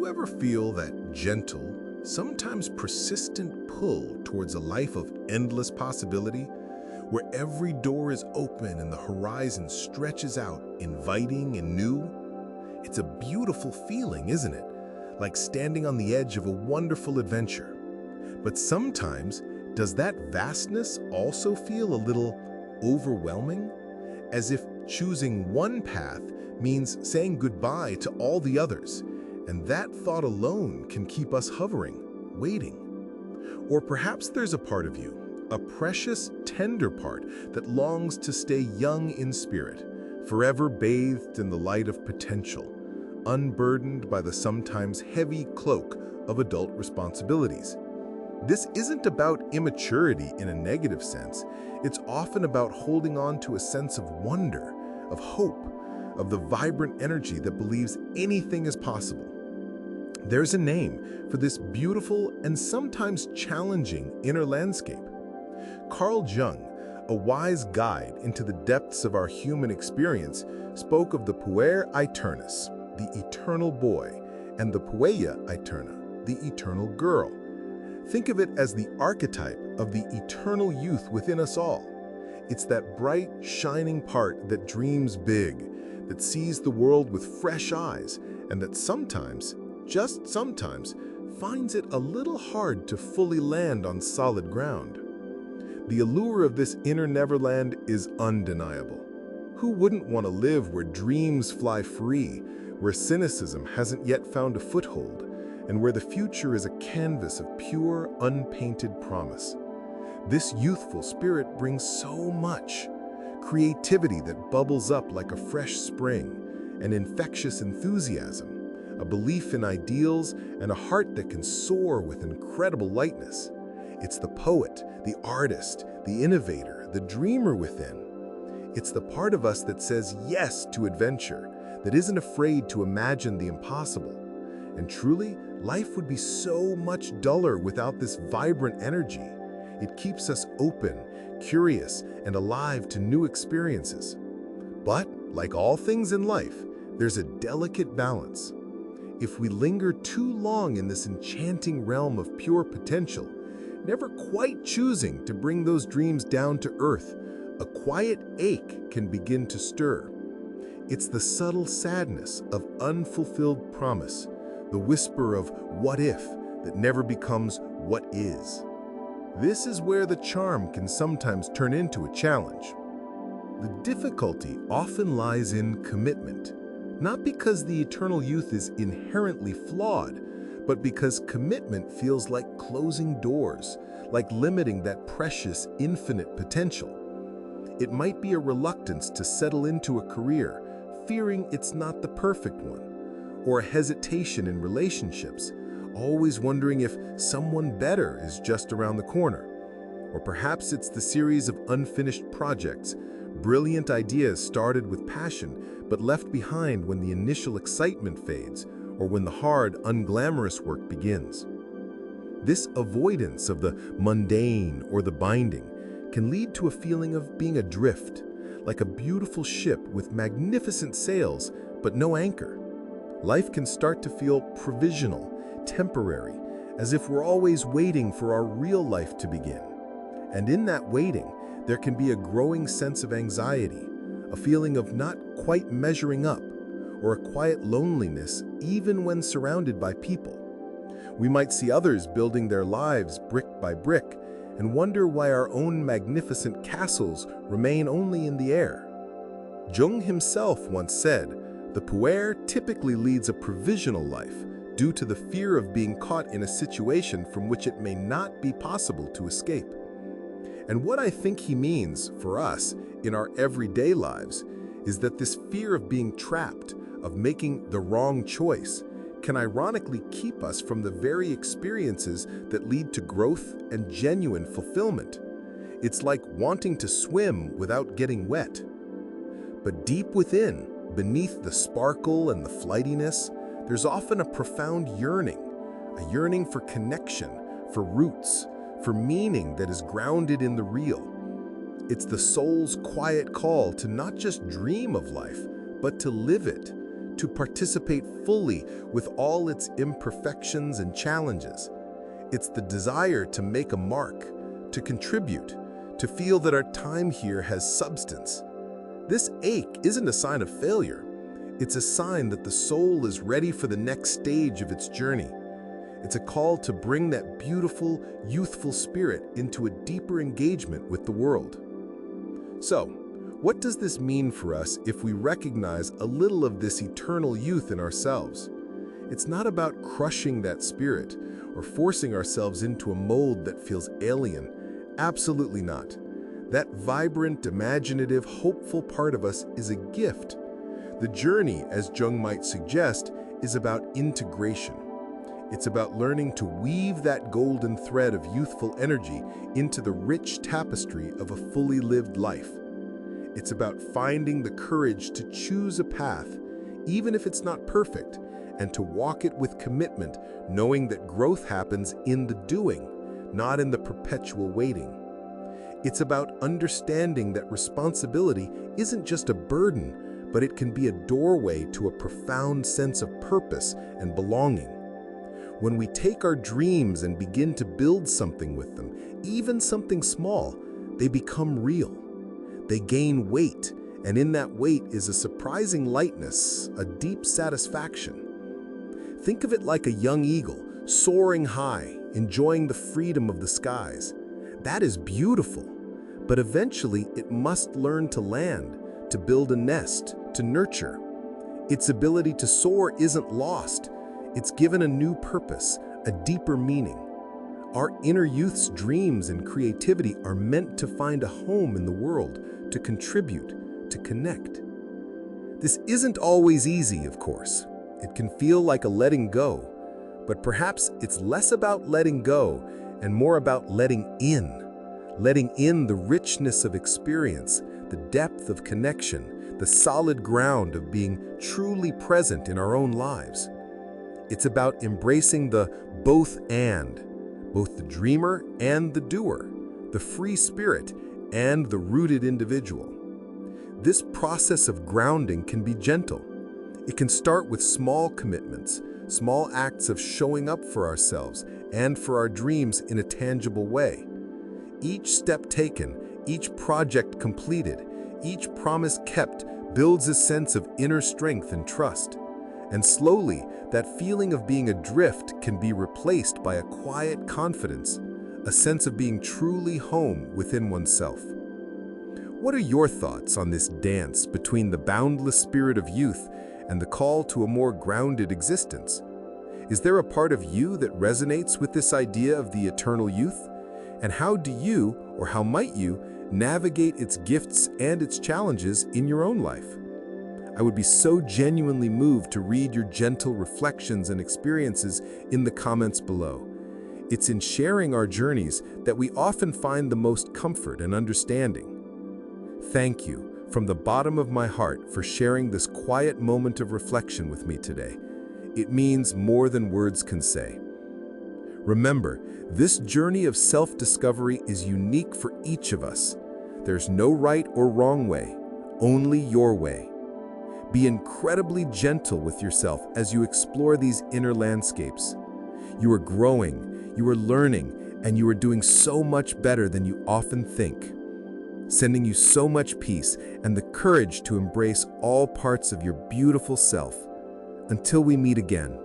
you ever feel that gentle, sometimes persistent pull towards a life of endless possibility, where every door is open and the horizon stretches out, inviting and new? It's a beautiful feeling, isn't it? Like standing on the edge of a wonderful adventure. But sometimes, does that vastness also feel a little overwhelming? As if choosing one path means saying goodbye to all the others, and that thought alone can keep us hovering, waiting. Or perhaps there's a part of you, a precious, tender part that longs to stay young in spirit, forever bathed in the light of potential, unburdened by the sometimes heavy cloak of adult responsibilities. This isn't about immaturity in a negative sense. It's often about holding on to a sense of wonder, of hope, of the vibrant energy that believes anything is possible. There's a name for this beautiful and sometimes challenging inner landscape. Carl Jung, a wise guide into the depths of our human experience, spoke of the Puer aeternus, the eternal boy, and the Puella aeterna, the eternal girl. Think of it as the archetype of the eternal youth within us all. It's that bright, shining part that dreams big, that sees the world with fresh eyes, and that sometimes, just sometimes, finds it a little hard to fully land on solid ground. The allure of this inner Neverland is undeniable. Who wouldn't want to live where dreams fly free, where cynicism hasn't yet found a foothold, and where the future is a canvas of pure, unpainted promise? This youthful spirit brings so much. Creativity that bubbles up like a fresh spring, an infectious enthusiasm, a belief in ideals, and a heart that can soar with incredible lightness. It's the poet, the artist, the innovator, the dreamer within. It's the part of us that says yes to adventure, that isn't afraid to imagine the impossible. And truly, life would be so much duller without this vibrant energy. It keeps us open, curious, and alive to new experiences. But, like all things in life, there's a delicate balance. If we linger too long in this enchanting realm of pure potential, never quite choosing to bring those dreams down to earth, a quiet ache can begin to stir. It's the subtle sadness of unfulfilled promise, the whisper of what if that never becomes what is. This is where the charm can sometimes turn into a challenge. The difficulty often lies in commitment, not because the eternal youth is inherently flawed, but because commitment feels like closing doors, like limiting that precious, infinite potential. It might be a reluctance to settle into a career, fearing it's not the perfect one, or a hesitation in relationships, always wondering if someone better is just around the corner. Or perhaps it's the series of unfinished projects, brilliant ideas started with passion but left behind when the initial excitement fades, or when the hard, unglamorous work begins. This avoidance of the mundane or the binding can lead to a feeling of being adrift, like a beautiful ship with magnificent sails but no anchor. Life can start to feel provisional, temporary, as if we're always waiting for our real life to begin. And in that waiting, there can be a growing sense of anxiety, a feeling of not quite measuring up, or a quiet loneliness even when surrounded by people. We might see others building their lives brick by brick and wonder why our own magnificent castles remain only in the air. Jung himself once said, "The Puer typically leads a provisional life due to the fear of being caught in a situation from which it may not be possible to escape." And what I think he means for us in our everyday lives is that this fear of being trapped, of making the wrong choice, can ironically keep us from the very experiences that lead to growth and genuine fulfillment. It's like wanting to swim without getting wet. But deep within, beneath the sparkle and the flightiness, there's often a profound yearning, a yearning for connection, for roots, for meaning that is grounded in the real. It's the soul's quiet call to not just dream of life, but to live it, to participate fully with all its imperfections and challenges. It's the desire to make a mark, to contribute, to feel that our time here has substance. This ache isn't a sign of failure. It's a sign that the soul is ready for the next stage of its journey. It's a call to bring that beautiful, youthful spirit into a deeper engagement with the world. So, what does this mean for us if we recognize a little of this eternal youth in ourselves? It's not about crushing that spirit or forcing ourselves into a mold that feels alien. Absolutely not. That vibrant, imaginative, hopeful part of us is a gift. The journey, as Jung might suggest, is about integration. It's about learning to weave that golden thread of youthful energy into the rich tapestry of a fully lived life. It's about finding the courage to choose a path, even if it's not perfect, and to walk it with commitment, knowing that growth happens in the doing, not in the perpetual waiting. It's about understanding that responsibility isn't just a burden, but it can be a doorway to a profound sense of purpose and belonging. When we take our dreams and begin to build something with them, even something small, they become real. They gain weight, and in that weight is a surprising lightness, a deep satisfaction. Think of it like a young eagle, soaring high, enjoying the freedom of the skies. That is beautiful, but eventually it must learn to land, to build a nest, to nurture. Its ability to soar isn't lost. It's given a new purpose, a deeper meaning. Our inner youth's dreams and creativity are meant to find a home in the world, to contribute, to connect. This isn't always easy, of course. It can feel like a letting go, but perhaps it's less about letting go and more about letting in the richness of experience, the depth of connection, the solid ground of being truly present in our own lives. It's about embracing the both the dreamer and the doer, the free spirit and the rooted individual. This process of grounding can be gentle. It can start with small commitments, small acts of showing up for ourselves and for our dreams in a tangible way. Each step taken, each project completed, each promise kept builds a sense of inner strength and trust. And slowly, that feeling of being adrift can be replaced by a quiet confidence, a sense of being truly home within oneself. What are your thoughts on this dance between the boundless spirit of youth and the call to a more grounded existence? Is there a part of you that resonates with this idea of the eternal youth? And how do you, or how might you, navigate its gifts and its challenges in your own life? I would be so genuinely moved to read your gentle reflections and experiences in the comments below. It's in sharing our journeys that we often find the most comfort and understanding. Thank you from the bottom of my heart for sharing this quiet moment of reflection with me today. It means more than words can say. Remember, this journey of self-discovery is unique for each of us. There's no right or wrong way, only your way. Be incredibly gentle with yourself as you explore these inner landscapes. You are growing, you are learning, and you are doing so much better than you often think. Sending you so much peace and the courage to embrace all parts of your beautiful self. Until we meet again.